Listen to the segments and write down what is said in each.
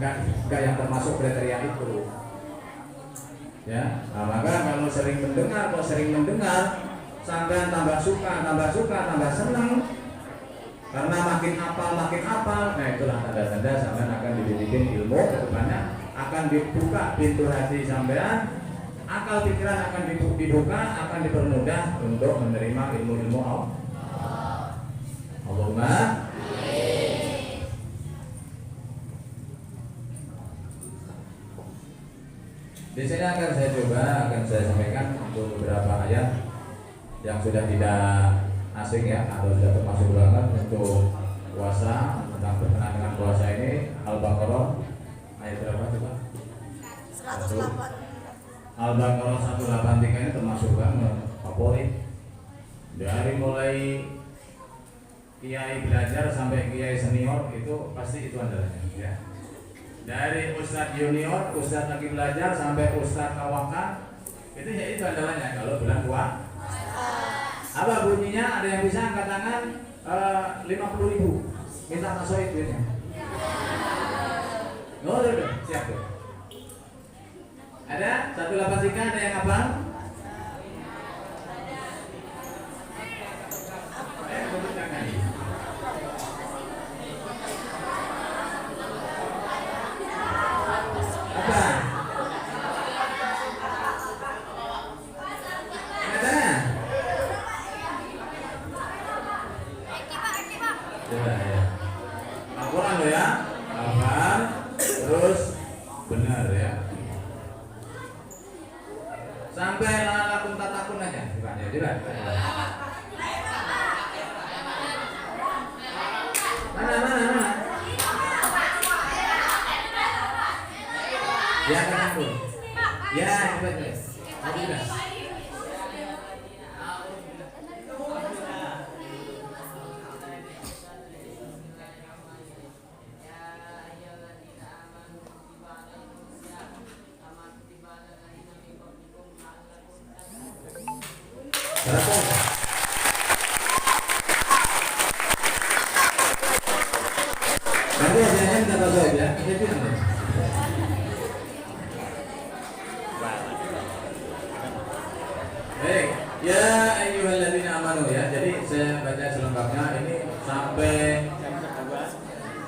nggak yang termasuk kriteria itu. Ya, nah, maka kalau sering mendengar, sampai tambah suka, tambah senang. Karena makin apal, nah itulah tanda-tanda sampean akan dididik ilmu kedepannya, akan dibuka pintu hati sampean, akal pikiran akan dibuka, akan dipermudah untuk menerima ilmu-ilmu Allah. Allahumma. Di sini akan saya sampaikan untuk beberapa ayat yang sudah tidak asing ya, atau sudah termasuk banget untuk puasa, tentang berkenaan dengan puasa ini. Al-Baqarah ayat berapa coba? 108. Al-Baqarah 183 ini termasuk banget favorit. Dari mulai kiai belajar sampai kiai senior itu pasti itu andalannya ya. Dari ustadz junior, ustadz lagi belajar sampai ustadz kawakan, itu andalannya kalau bulan puasa. Apa bunyinya? Ada yang bisa angkat tangan 50.000 minta masuk duitnya. Udah, siap tuh. Ada 183, ada yang apa?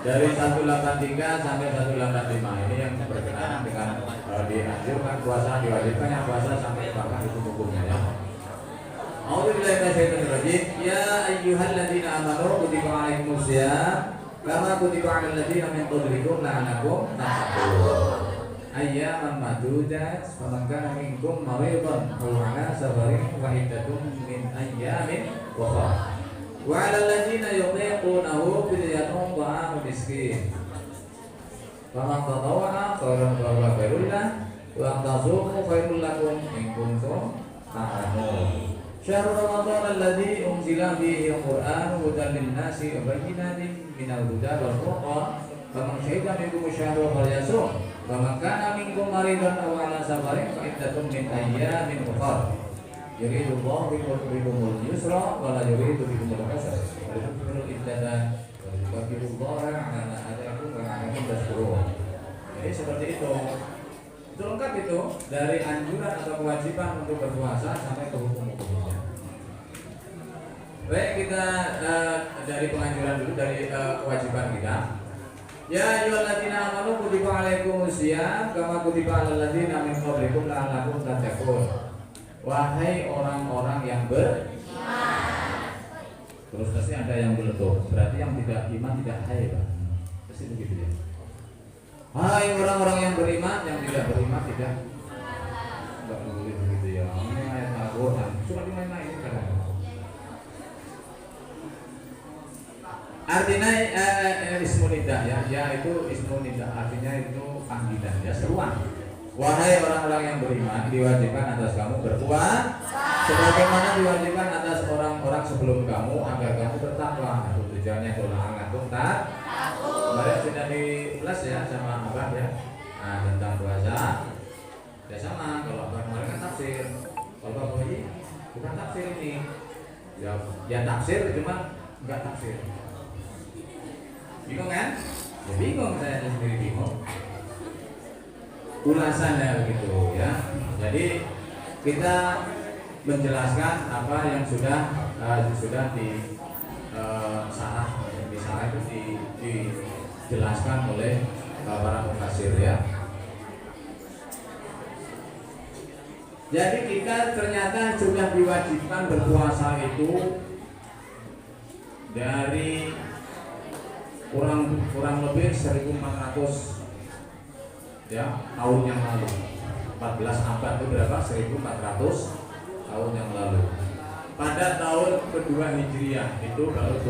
Dari 183 sampai 185 ini yang berkenaan dengan dianjurkan puasa, diwajibkannya puasa sampai bahkan hukum-hukumnya ya. A'udzubillahi minasyaitonirrajim. Ya ayyuhalladzina amanu kutiba 'alaikumusiyam kama kutiba 'alal ladzina min qablikum la'allakum tattaqun. Ayyaman ma'dudat faman kana minkum maridan aw 'ala safarin fa iddatun min ayyamin ukhra. Wa 'alal ladzina yutiqunahu fidyatun ta'amu miskin. Faman tatawwa'a khairan fa huwa khairul lahu wa an tasumu khairul lakum in kuntum ta'lamun. Syahrul Ramadan alladzi unzila fihi al-Qur'an hudan lin-nasi wa bayyinatin minal huda wal furqan. Faman syahida minkum asyhara falyasum. Faman kana minkum maridan aw 'ala safarin fa iddatun min ayyamin ukhra. Yuridullahu bikumul yusra wa la yuridu bikumul usra. Wa yutimmu iddata wa yukabbirullaha 'ala ma hadakum wa 'alakum tashkurun. Jadi seperti itu. Itu lengkap itu dari anjuran atau kewajiban untuk berpuasa sampai ke hukum-hukumnya. Baik, kita dari penganjuran dulu, dari kewajiban kita. Ya ayyuhalladzina amanu kutiba 'alaikumusiyam kama kutiba 'alal ladzina min qablikum la'allakum tattaqun. Wahai orang-orang yang beriman. Terus pasti ada yang meletup. Berarti yang tidak iman tidak hai, Pak. Pasti begitu ya. Hai orang-orang yang beriman, yang tidak beriman tidak. Enggak boleh begitu ya. Ini ayat Al-Qur'an. Cuma dimain-main kan. Artinya ismunida ya itu ismunida, artinya itu panggilan ya, seruan. Wahai orang-orang yang beriman, diwajibkan atas kamu berpuasa sebagaimana diwajibkan atas orang-orang sebelum kamu agar kamu bertakwa. Itu tujuannya la'allakum tattaqun. Kemarin sudah diulas ya sama Abah ya. Nah, tentang puasa. Ya sama, kalau Abah kemarin kan tafsir. Kalau Abah ini bukan tafsir ini. Ya tafsir cuma enggak tafsir. Bingung kan? Ya bingung, saya sendiri bingung. ulasannya begitu ya. Jadi kita menjelaskan apa yang sudah di saat di sana itu dijelaskan oleh para mufasir ya. Jadi kita ternyata sudah diwajibkan berpuasa itu dari kurang lebih 1400 ya tahun yang lalu. 14 abad itu berapa? 1400 tahun yang lalu. Pada tahun kedua Hijriah itu baru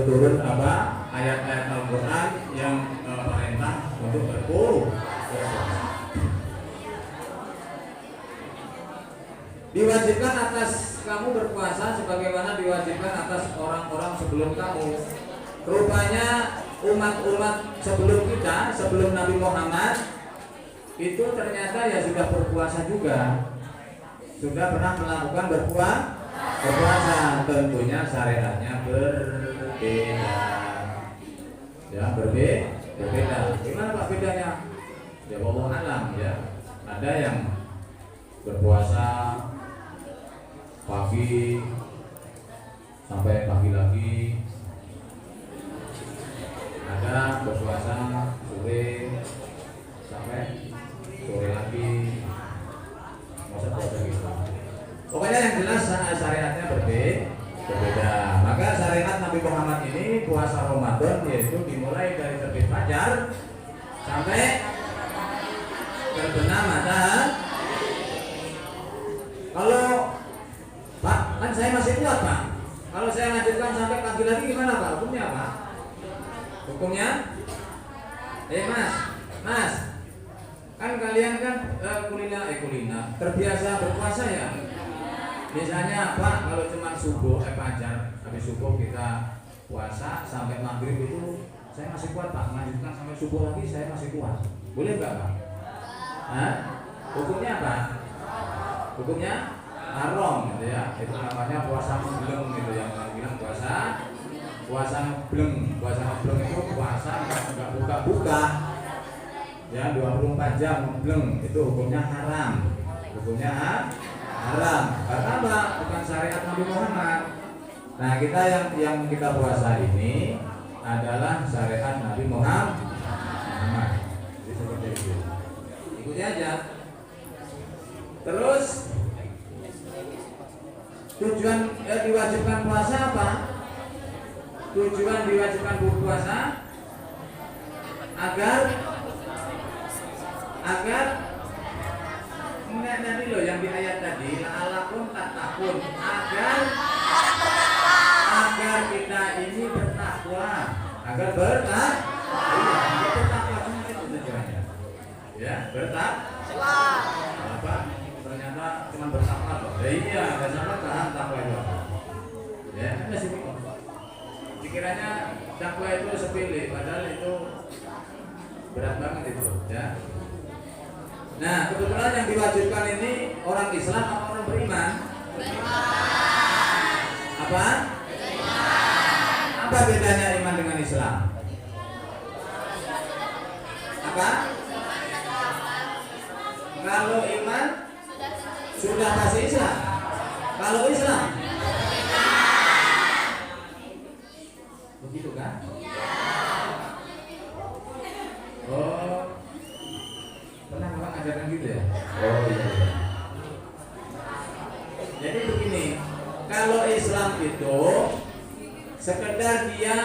turun apa? Ayat-ayat Al-Qur'an yang perintah untuk berpuasa. Diwajibkan atas kamu berpuasa sebagaimana diwajibkan atas orang-orang sebelum kamu. Rupanya umat-umat sebelum kita, sebelum Nabi Muhammad itu ternyata ya sudah berpuasa juga. Sudah pernah melakukan berpuasa. Tentunya syariatnya berbeda. Ya, berbeda. Gimana Pak bedanya? Ya Allah alam ya. Ada yang berpuasa pagi sampai pagi lagi, ada berpuasa sore sampai sore lagi, masa puasa gitu. Pokoknya yang jelas syariatnya berbeda. Maka syariat Nabi Muhammad ini puasa Ramadan yaitu dimulai dari terbit fajar sampai terbenam matahari. Kalau Pak, kan saya masih kuat Pak. Kalau saya lanjutkan sampai pagi lagi gimana Pak? Hukumnya apa? Hukumnya? Mas, kan kalian kan kulina terbiasa berpuasa ya. Misalnya Pak, kalau cuma subuh fajar, habis subuh kita puasa sampai maghrib itu saya masih kuat Pak. Lanjutkan sampai subuh lagi saya masih kuat. Boleh nggak Pak? Hah? Hukumnya apa? Hukumnya haram gitu ya. Itu namanya puasa ngebleng gitu, yang bilang puasa ngebleng. Puasa ngebleng itu puasa enggak buka-buka. Ya 24 jam ngebleng itu hukumnya haram. Hukumnya haram. Karena apa? Bukan syariat Nabi Muhammad. Nah, kita yang kita puasa ini adalah syariat Nabi Muhammad. Jadi seperti itu. Ikuti aja. Terus tujuan diwajibkan puasa apa? Tujuan diwajibkan berpuasa agar enggak tadi loh yang di ayat tadi la'alakum tattaqun, agar kita ini bertakwa, bertakwa cuma itu tujuannya. Ya, bertakwa. Apa? Ternyata cuma bertakwa loh. Iya, nggak sama paham takwa itu apa? Ya, masih bingung. Pikirannya takwa itu sepele, padahal itu berat banget itu, ya. Nah, kebetulan yang diwajibkan ini orang Islam atau orang beriman? Apa? Apa bedanya iman dengan Islam? Apa? Kalau iman sudah pasti Islam. Kalau Islam begitu kan? Oh, pernah Bapak ngajarkan gitu ya? Oh iya. Jadi begini, kalau Islam itu sekedar dia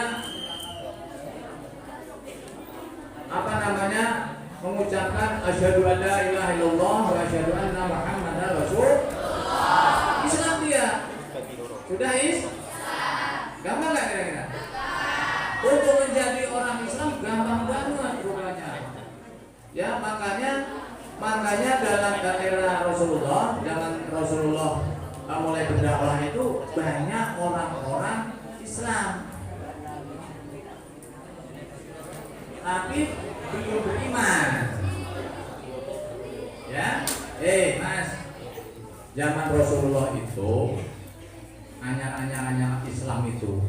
mengucapkan asyhadu an la ilaha illallah wa asyhadu anna muhammadar rasulullah. Islam dia. Sudah gampang nggak kira-kira? Untuk menjadi orang Islam gampang banget rupanya. Ya, makanya dalam daerah Rasulullah, zaman Rasulullah mulai berdakwah itu banyak orang-orang Islam, tapi belum beriman. Ya, Mas, zaman Rasulullah itu anyar Islam itu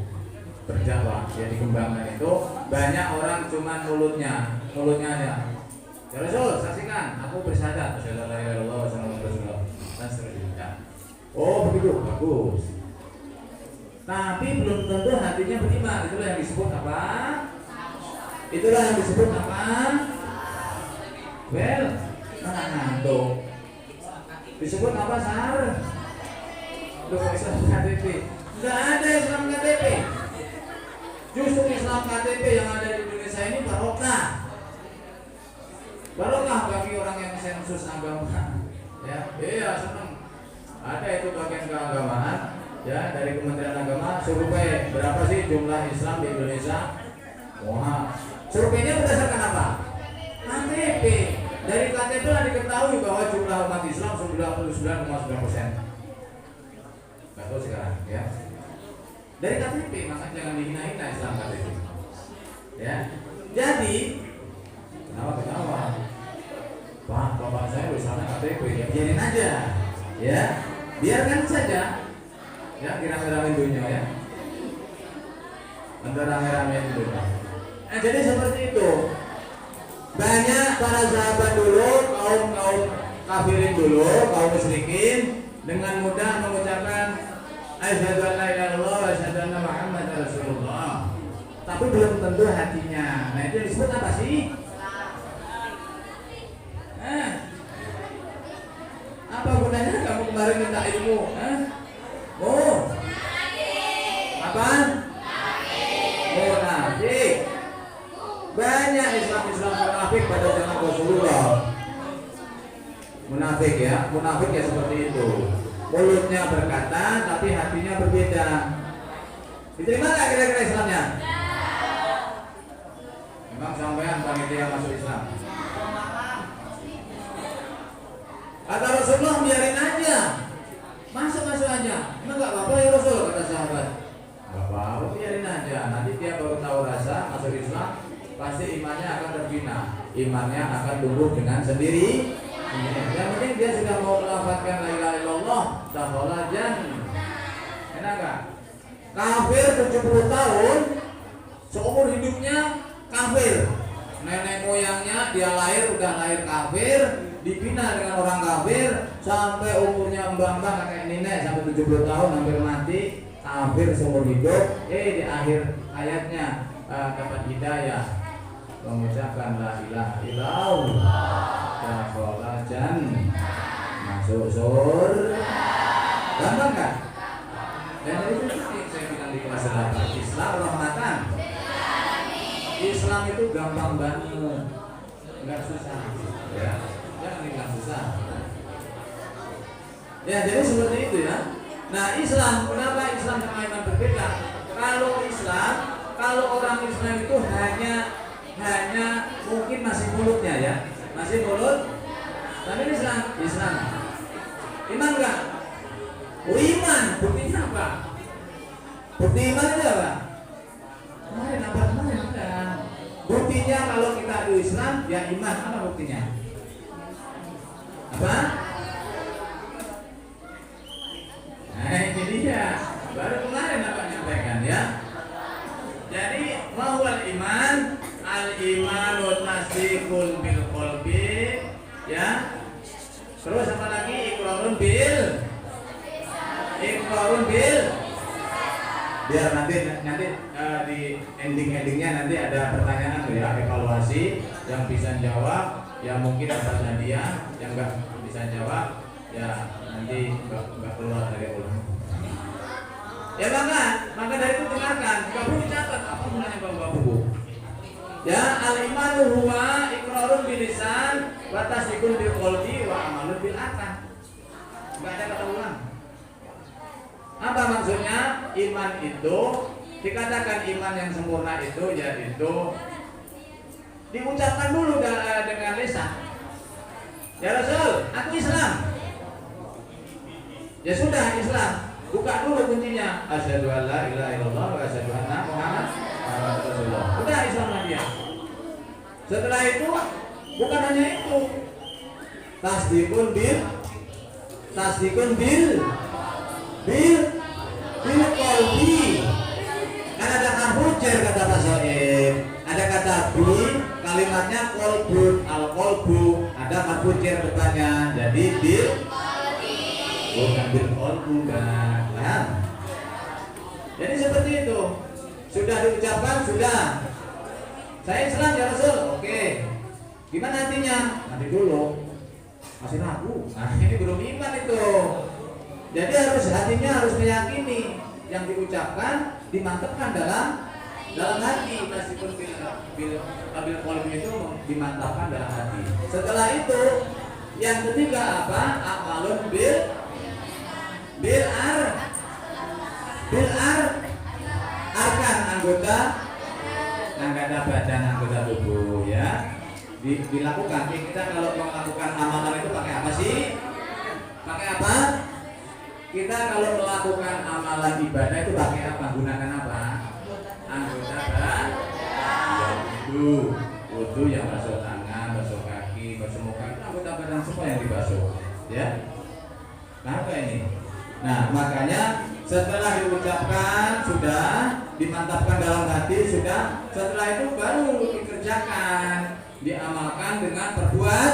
berdakwah, ya dikembangkan itu banyak orang cuma mulutnya aja. Ya Rasul, saksikan, aku bersyahadat asyhadu an la ilaha illallah wa sallallahu alaihi wasallam. Dan seterusnya. Oh begitu, bagus. Tapi belum tentu hatinya beriman. Itulah yang disebut apa? Itulah yang disebut apa? Well, mana ngantuk? Disebut apa sar? Lu kok Islam KTP? Enggak ada Islam KTP. Justru Islam KTP yang ada di Indonesia ini barokah. Barokah bagi orang yang sensus agama. Ya, iya senang. Ada itu bagian keagamaan ya dari Kementerian Agama survei berapa sih jumlah Islam di Indonesia? Wah, surveinya berdasarkan apa? KTP. Dari KTP lah diketahui bahwa jumlah umat Islam 99,9%. Gak tahu sekarang ya. Dari KTP, maka jangan dihina-hina Islam KTP. Ya. Jadi, kenapa? Pak, bapak saya Islamnya KTP, ya biarin aja. Ya, biarkan saja. Ya, rame-rame dunia ya. Rame-rame dunia. Jadi seperti itu. Banyak para sahabat dulu, kaum kafirin dulu, kaum musyrikin dengan mudah mengucapkan asyhadu an la ilaha illallah wa asyhadu anna Muhammadar Rasulullah. Tapi belum tentu hatinya. Nah, itu disebut apa sih? Apa gunanya kamu kemarin minta ilmu? Oh. Apa? Munafik. Banyak Islam munafik pada zaman Rasulullah. Munafik ya seperti itu. Mulutnya berkata tapi hatinya berbeda. Diterima nggak kira-kira Islamnya? Memang sampean panitia masuk Islam. Kata Rasulullah biarin aja, masuk aja. Emang nggak apa-apa ya Rasul, kata sahabat. Nggak apa-apa, biarin aja. Nanti dia baru tahu rasa masuk Islam, pasti imannya akan terbina, imannya akan tumbuh dengan sendiri. Yang penting dia sudah mau melafazkan la ilaha illallah, dakhala jannah. Enak nggak? Kafir 70 tahun, seumur hidupnya kafir. Nenek moyangnya dia udah lahir kafir, dibina dengan orang kafir sampai umurnya mbak-mbak kakek nenek sampai 70 tahun hampir mati kafir seumur hidup. Di akhir ayatnya dapat hidayah mengucapkan la ilaha illallah, dakhala jannah, masuk surga. Gampang kan? Dan itu saya bilang di kelas 8, Islam rahmatan. Islam itu gampang banget, nggak susah ya. Jangan bilang susah. Ya jadi seperti itu ya. Nah Islam, kenapa Islam sama iman berbeda? Kalau orang Islam itu hanya mungkin masih mulutnya ya, masih mulut. Tapi Islam iman enggak? Oh iman, buktinya apa? Bukti iman itu apa? Kemarin ada. Buktinya kalau kita di Islam ya iman, apa buktinya? Apa? Nah ini dia, baru kemarin apa nyampaikan ya. Jadi mahwal iman, al imanu tasdiqun bil qalbi ya. Terus apa lagi? Iqrarun bil. Biar nanti di endingnya nanti ada pertanyaan ya, evaluasi yang bisa jawab ya mungkin dapat hadiah, yang enggak bisa jawab ya nanti enggak keluar dari ulama. Ya maka dari itu dengarkan, kamu dicatat apa gunanya bawa buku. Ya al-imanu huwa iqrarun bil lisan wa tasdiqun bil qalbi wa amalun bil arkan. Enggak ada kata ulang. Apa maksudnya? Iman itu dikatakan iman yang sempurna itu yaitu diucapkan dulu dengan lisan. Ya Rasul, aku Islam. Ya sudah Islam. Buka dulu kuncinya. Asyhadu an la ilaha illallah wa asyhadu anna Muhammadar Rasulullah. Udah Islamnya dia. Setelah itu bukan hanya itu. Tasdiqun bil qalbi. Kan ada harfu jar kata Pak Soeb. Ada kata bi, kali kalimatnya kolbun, al kolbu, ada marfu'ir depannya, jadi bil bukan bil kolbu kan. Jadi seperti itu. Sudah diucapkan, sudah. Saya Islam ya Rasul, oke. Gimana hatinya? Nanti dulu. Masih ragu. Nah ini belum iman itu. Jadi hatinya harus meyakini yang diucapkan, dimantapkan dalam hati. Meskipun bil kolbu itu dimantapkan dalam hati. Setelah itu yang ketiga apa? Amalun bil arkan anggota badan, anggota tubuh ya. Dilakukan. Kita kalau melakukan amalan itu pakai apa sih? Pakai apa? Kita kalau melakukan amalan ibadah itu pakai apa? Gunakan apa? Anggota badan. Wudu yang basuh tangan, basuh kaki, basuh muka, itu anggota badan semua yang dibasuh ya. Kenapa ini? Nah makanya setelah diucapkan sudah, dimantapkan dalam hati sudah, setelah itu baru dikerjakan, diamalkan dengan perbuatan.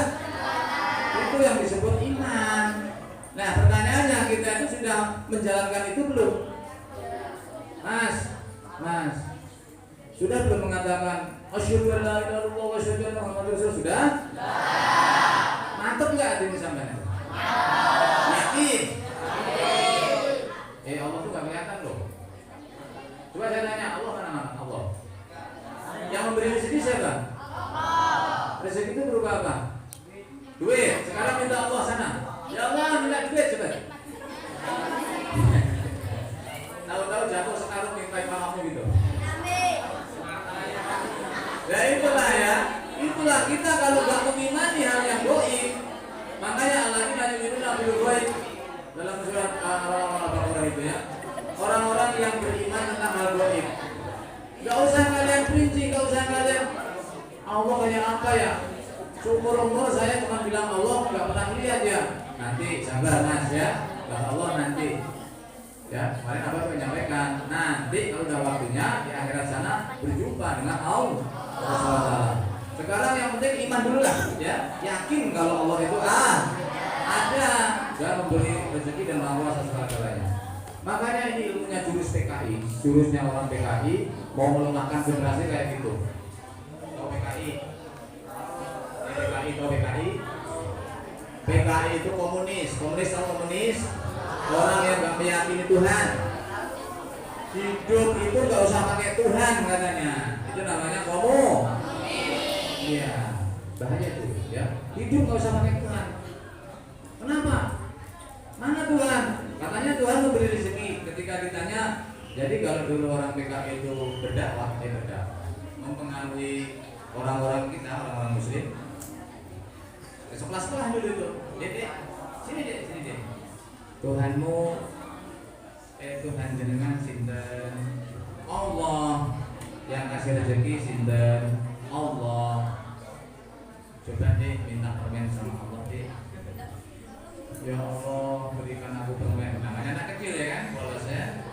Itu yang disebut iman. Nah pertanyaannya, kita itu sudah menjalankan itu belum? Mas sudah belum mengatakan asyhadu an la ilaha illallah wa asyhadu anna muhammadar rasulullah? Sudah? Mantap nggak hati sampean? Yakin? Allah tuh gak kelihatan loh. Coba saya tanya, Allah mana? Allah. Yang memberi rezeki siapa? Rezeki itu berupa apa? Duit. Sekarang minta Allah sana. Ya Allah minta duit coba. Tahu-tahu jatuh sekarang minta palamu gitu. Ya itulah ya. Itulah kita kalau gak mengimani hal yang goib. Makanya Allah ini hanya minta bil goib. Dalam surat Al-Baqarah itu ya, orang-orang yang beriman tentang hal gaib. Gak usah kalian perinci, gak usah kalian Allah kayak apa ya. Syukur saya cuma bilang Allah, gak pernah lihat ya. Nanti sabar mas ya, kata Allah nanti. Ya, kemarin apa menyampaikan nanti kalau udah waktunya di akhirat sana berjumpa dengan Allah. Sekarang yang penting iman dulu lah ya, yakin kalau Allah itu ada dan memberi rezeki dan menguasai segala-galanya. Makanya ini ilmunya jurus PKI, jurusnya orang PKI mau melemahkan generasi kayak gitu. Tahu PKI? PKI itu komunis tahu komunis? Orang yang gak meyakini Tuhan. Hidup itu gak usah pakai Tuhan katanya. Itu namanya komunis. Iya, bahaya tuh ya. Hidup gak usah pakai Tuhan. Kenapa? Mana Tuhan? Katanya Tuhan memberi rezeki. Ketika ditanya, jadi kalau dulu orang PKI itu berdakwah, mempengaruhi orang-orang kita, orang-orang Muslim. Sekelas-kelas dulu itu. Dek, sini dek. Tuhanmu, Tuhan jenengan sinten? Allah. Yang kasih rezeki sinten? Allah. Coba deh minta permen sama Allah deh. Ya Allah, berikan aku permen. Namanya anak kecil ya kan, polosnya.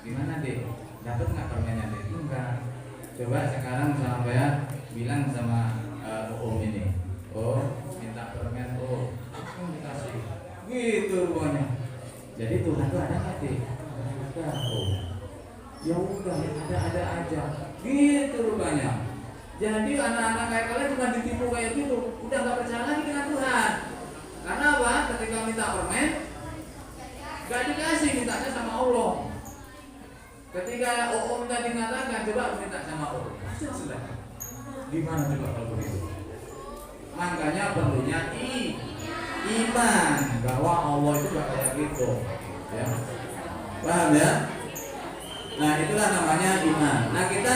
Gimana deh? Dapat nggak permennya deh? Enggak. Coba sekarang sampai bilang sama ini. Oh, minta permen. Oh, aku dikasih. Gitu rupanya. Jadi Tuhan itu ada nggak deh? Ada. Oh, ya udah, ada aja. Gitu rupanya. Jadi anak-anak kayak kalian cuma ditipu kayak gitu, udah nggak percaya lagi dengan Tuhan. Karena apa? Ketika minta permen, gak dikasih, mintanya sama Allah. Ketika tadi mengatakan, coba minta sama Allah. Sudah. Gimana coba kalau begitu? Makanya perlunya iman bahwa Allah itu gak kayak gitu. Ya. Paham ya? Nah itulah namanya iman. Nah kita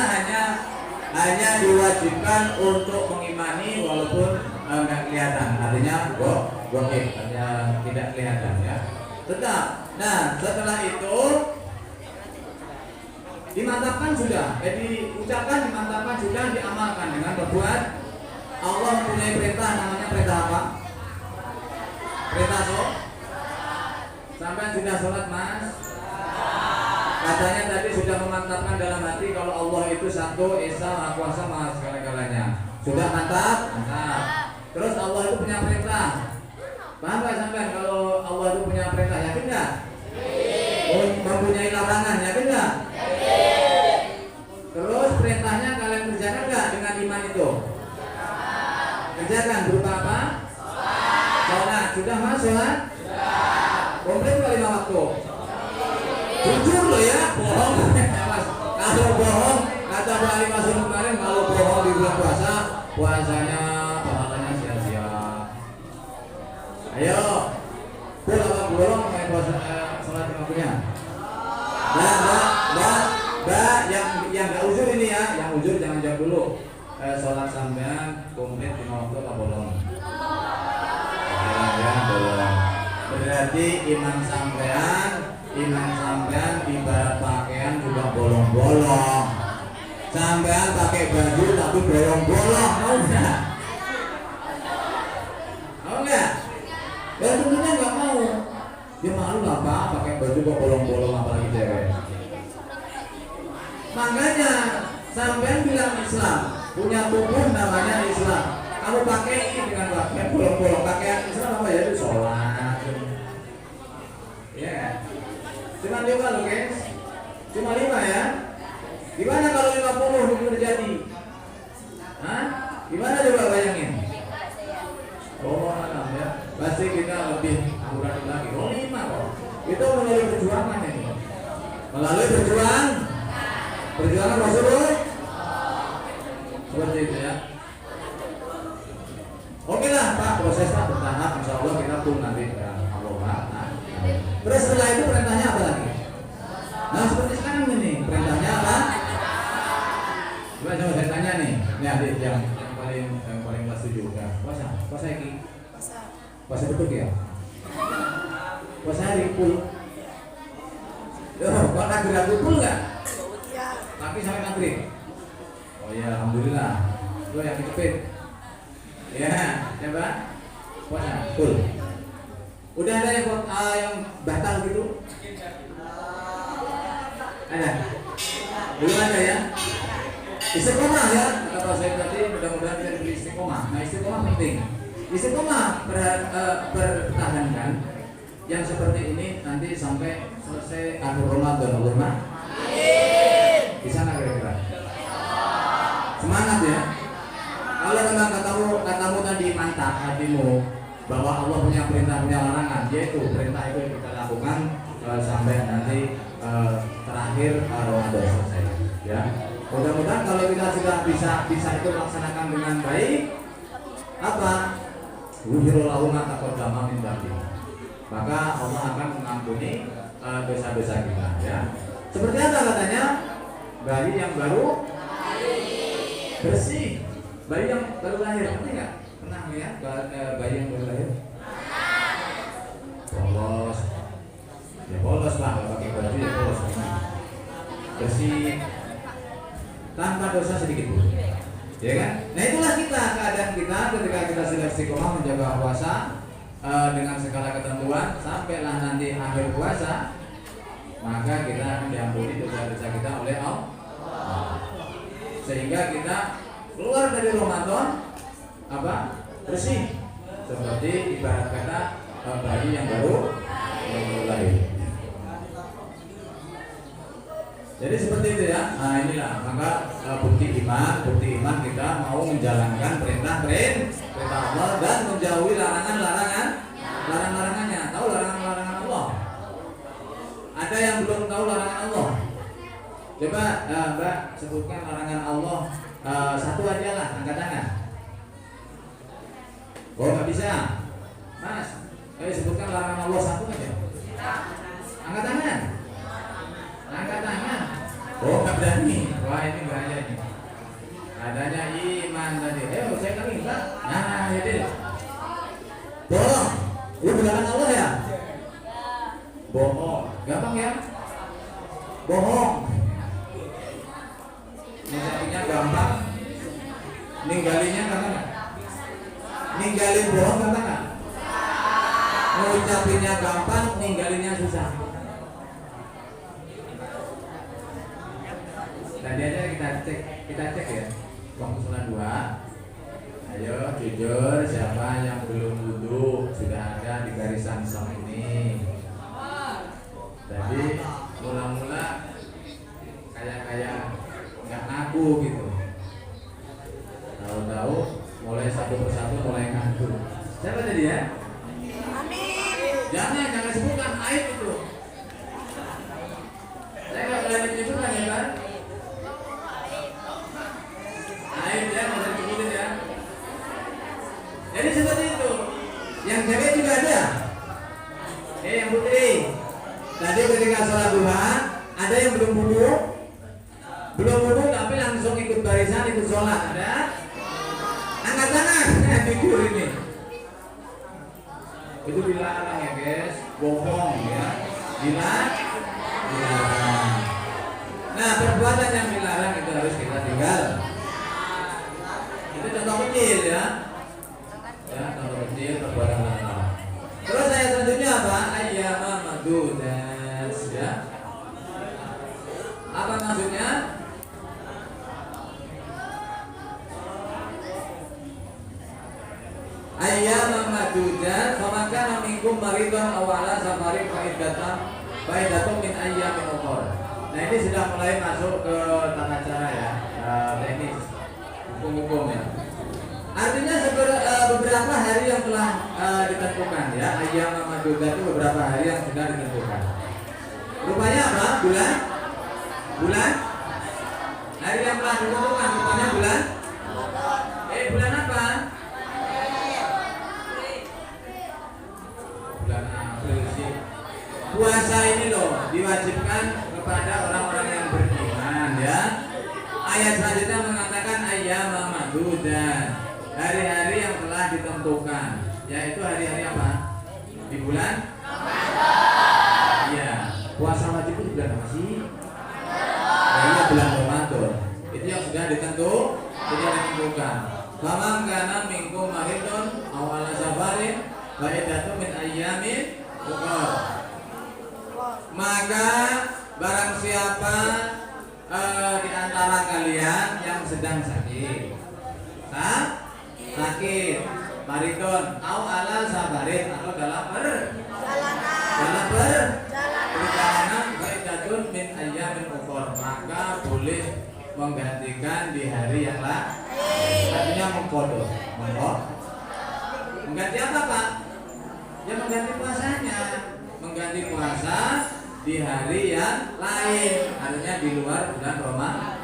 hanya diwajibkan untuk mengimani walaupun nggak kelihatan, artinya goib, artinya tidak kelihatan ya. Tetap. Nah setelah itu dimantapkan sudah, diucapkan, dimantapkan sudah, diamalkan dengan berbuat. Allah mempunyai perintah, namanya perintah apa? Perintah sholat. Sampai sudah sholat mas? Katanya tadi sudah memantapkan dalam hati kalau Allah itu satu, esa, maha kuasa, maha segala-galanya. Sudah mantap? Mantap. Terus Allah itu punya perintah. Paham nggak sampean kalau Allah itu punya perintah, yakin nggak? Oh, mempunyai larangan, yakin nggak? Terus perintahnya kalian kerjakan nggak dengan iman itu? Kerjakan berupa apa? Sholat. Sudah mas sholat? Komplit nggak 5 waktu? Jujur loh ya, bohong. Kalau bohong, kata Pak Ali Masuk kemarin, kalau bohong di bulan puasa, puasanya pahalanya sia-sia. Ayo, boleh apa bolong main puasa sholat 50-nya? Mbak, yang nggak uzur ini ya, yang uzur jangan jawab dulu. Sholat sampean komplit 5 waktu apa bolong? Ya, bolong. Berarti iman sampean ibarat pakaian juga bolong-bolong. Sampean pakai baju tapi bolong-bolong, mau nggak? Mau nggak? Ya tentunya nggak mau. Dia malu lah pak, pakai baju kok bolong-bolong apalagi cewek. Makanya sampean bilang Islam, punya tubuh namanya Islam. Kamu pakai ini dengan pakaian bolong-bolong, pakaian Islam apa ya? Itu sholat. Ya. Cuma 5 loh guys. Cuma 5 ya. Gimana kalau 50 itu terjadi? Hah? Gimana coba bayangin? Oh, ya. Pasti kita lebih akurat lagi. Oh, 5 kok. Itu melalui perjuangan ini. Melalui perjuangan Rasulullah. Seperti itu ya. Oke lah Pak, prosesnya bertahap. Insya Allah kita pun nanti terus setelah itu perintahnya apa lagi? Nah seperti sekarang ini perintahnya apa? Coba saya tanya nih, ini adik yang paling kelas 7 ya. Puasa ini? Puasa betul ya? Puasa hari full. Kok ragu-ragu full nggak? Tapi sampai maghrib. Oh ya alhamdulillah. Lo yang kecepit. Ya, coba puasa full. Udah ada yang batal gitu? Ada? Belum ada ya? Istiqomah ya, kata Pak Said tadi, mudah-mudahan kita diberi istiqomah. Nah istiqomah penting. Istiqomah pertahankan yang seperti ini nanti sampai selesai akhir Ramadan. Allahumma bisa nggak kira-kira? Semangat ya. Kalau memang katamu tadi mantap hatimu bahwa Allah punya perintah, punya larangan, yaitu perintah itu yang kita lakukan sampai nanti terakhir Ramadan selesai. Ya, mudah-mudahan kalau kita sudah bisa itu laksanakan dengan baik, apa? Wuhirullahu ma taqaddama min dzambi. Maka Allah akan mengampuni dosa-dosa kita. Ya, seperti apa katanya? Bayi yang baru bersih, bayi yang baru lahir, ngerti nggak? Pernah lihat bayi yang baru lahir? Polos. Ya polos lah, kalau pakai baju ya polos. Bersih, tanpa dosa sedikit pun. Ya kan? Nah itulah keadaan kita ketika kita sudah istiqomah menjaga puasa dengan segala ketentuan sampailah nanti akhir puasa, maka kita akan diampuni dosa-dosa kita oleh Allah. Sehingga kita keluar dari Ramadan apa? Bersih, seperti ibarat kata bayi yang baru lahir. Jadi seperti itu ya. Nah inilah maka bukti iman kita mau menjalankan perintah Allah dan menjauhi larangannya. Tahu larangan Allah? Ada yang belum tahu larangan Allah? Coba Mbak sebutkan larangan Allah satu aja lah, angkat tangan. Oh nggak bisa, Mas. Ayo sebutkan larangan Allah satu aja. Angkat tangan. Angkat tangan. Oh nggak berani. Wah ini bahaya ini. Adanya iman tadi. Ayo saya kali Mbak. Nah jadi. Bohong. Ini larangan Allah ya? Bohong. Gampang ya? Bohong. Ninggalinnya gampang. Ninggalinya gampang nggak? Ninggalin bohong gampang nggak? Ngucapinnya gampang, ninggalinya susah. Tadi aja kita cek ya waktu sholat 2 jujur, siapa yang belum wudhu sudah ada di garisan som ini. Jadi mula-mula kayak nggak ngaku gitu. Tahu-tahu mulai satu persatu mulai ngaku. Siapa tadi ya? Jangan sebutkan aib itu. Saya nggak berani menyebutkan ya kan? Aib ya, nggak usah disebutin ya. Jadi seperti itu. Yang cewek juga ada. Yang putri. Tadi ketika sholat duha, ada yang belum wudu, tapi langsung ikut barisan, ikut sholat. Ada? Angkat tangan. Jujur ini. Itu dilarang ya guys, bohong ya. Dilarang. Nah, perbuatan yang dilarang itu harus kita tinggal. Itu contoh kecil ya. Ya, contoh kecil perbuatan dilarang. Terus saya selanjutnya apa? Ayyama madudas ya. Apa maksudnya? Ayyama madudas, famakana minkum maridun awala safarin faidatun min ayyamin ukhra. Nah, ini sudah mulai masuk ke tata cara ya, teknis hukum-hukum ya. Artinya beberapa hari yang telah ditentukan ya. Ayyam madudah itu beberapa hari yang sudah ditentukan. Rupanya apa? Bulan? Hari yang telah ditentukan rupanya bulan? Bulan apa? Bulan April sih. Puasa ini loh diwajibkan kepada orang-orang yang beriman ya. Ayat selanjutnya mengatakan ayyam madudah, hari-hari yang telah ditentukan, yaitu hari-hari apa? Di bulan Ramadan. Iya. Puasa wajib itu bulan apa sih? Iya, bulan Ramadan. Itu yang sudah ditentukan. Faman kana minkum maridun aw ala safarin fa iddatun min ayyamin ukhra. Maka barang siapa di antara kalian yang sedang sakit, maridun au ala safarin, atau dalam perjalanan faidatun min ayyamin ukhra, maka boleh menggantikan di hari yang lain. Artinya mengkodok. Mengganti apa Pak? Ya mengganti puasanya. Mengganti puasa di hari yang lain, artinya di luar bulan Ramadan.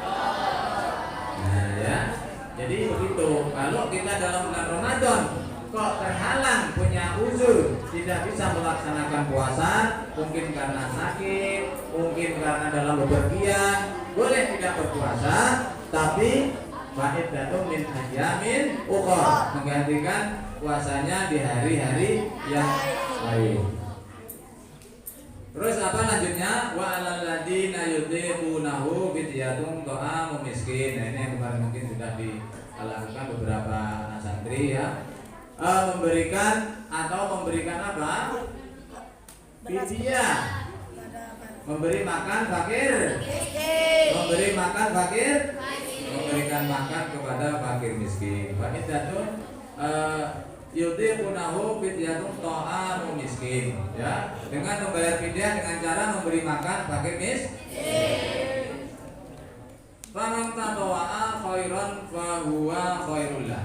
Nah ya, jadi begitu. Kalau kita dalam bulan Ramadan kok terhalang, punya uzur, tidak bisa melaksanakan puasa, mungkin karena sakit, mungkin karena dalam bepergian, boleh tidak berpuasa, tapi faidatun min ayyamin ukhra, menggantikan puasanya di hari-hari yang lain. Terus apa lanjutnya? Wa 'alal ladzina yutiqunahu fidyatun ta'amu miskin. Nah, ini yang kemarin mungkin sudah dilakukan beberapa anak santri ya. Memberikan apa? Fidyah. Memberi makan fakir. Memberikan makan kepada fakir miskin. Fidyatun yutiqunahu fidyatun ta'amu miskin ya, dengan membayar fidyah dengan cara memberi makan fakir miskin. Faman tatawwa'a khairan fa huwa khairul lah.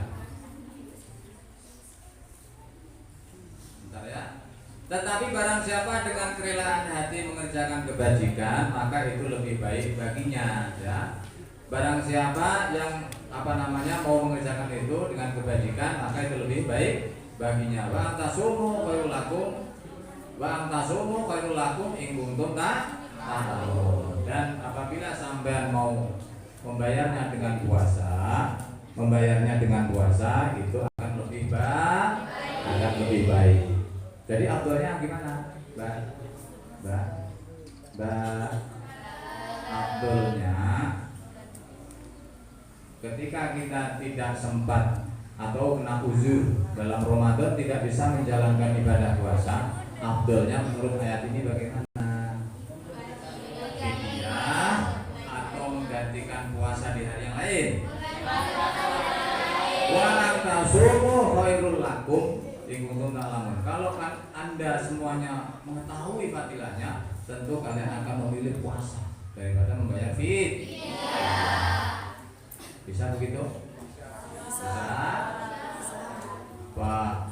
Bentar ya. Tetapi barang siapa dengan kerelaan hati mengerjakan kebajikan, maka itu lebih baik baginya ya. Barang siapa yang mau mengerjakan itu dengan kebajikan, maka itu lebih baik baginya. Wa antasumu khairul lakum in kuntum ta'lamun. Dan apabila sampean mau membayarnya dengan puasa itu akan lebih baik. Jadi afdalnya gimana? Afdalnya ketika kita tidak sempat atau kena uzur dalam Ramadan tidak bisa menjalankan ibadah puasa, afdalnya menurut ayat ini bagaimana? Fidyah atau menggantikan puasa di hari yang lain. Walang tasumu khairul lakum in kuntum ta'lamun. Kalau kan Anda semuanya mengetahui fadilahnya, tentu kalian akan memilih puasa daripada membayar fidyah. Bisa begitu? Bisa. Pak,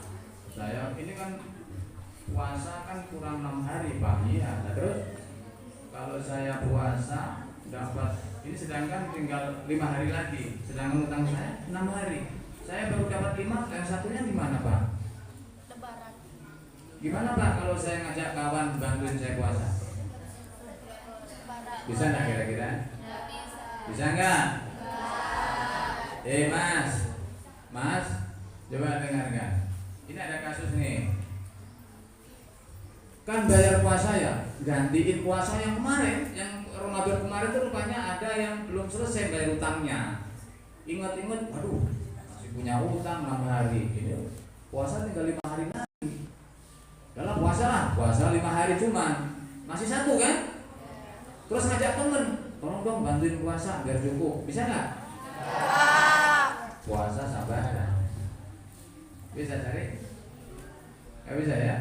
saya ini kan puasa kan kurang 6 hari Pak. Iya. Nah, terus kalau saya puasa dapat ini, sedangkan tinggal 5 hari lagi, sedangkan utang saya 6 hari, saya baru dapat 5, yang satunya gimana Pak? Lebaran. Gimana Pak kalau saya ngajak kawan bantuin saya puasa? Bisa nggak kira-kira? Bisa nggak? Mas, coba dengarkan. Ini ada kasus nih. Kan bayar puasa ya, gantiin puasa yang kemarin, yang Ramadan kemarin tuh rupanya ada yang belum selesai bayar utangnya. Ingat-ingat, aduh, masih punya utang 6 hari. Ini puasa tinggal 5 hari lagi. Dalam puasa lah, puasa 5 hari cuman masih 1 kan? Terus ngajak temen, tolong dong bantuin puasa biar cukup. Bisa nggak? Puasa sabar. Bisa cari? Nggak bisa ya?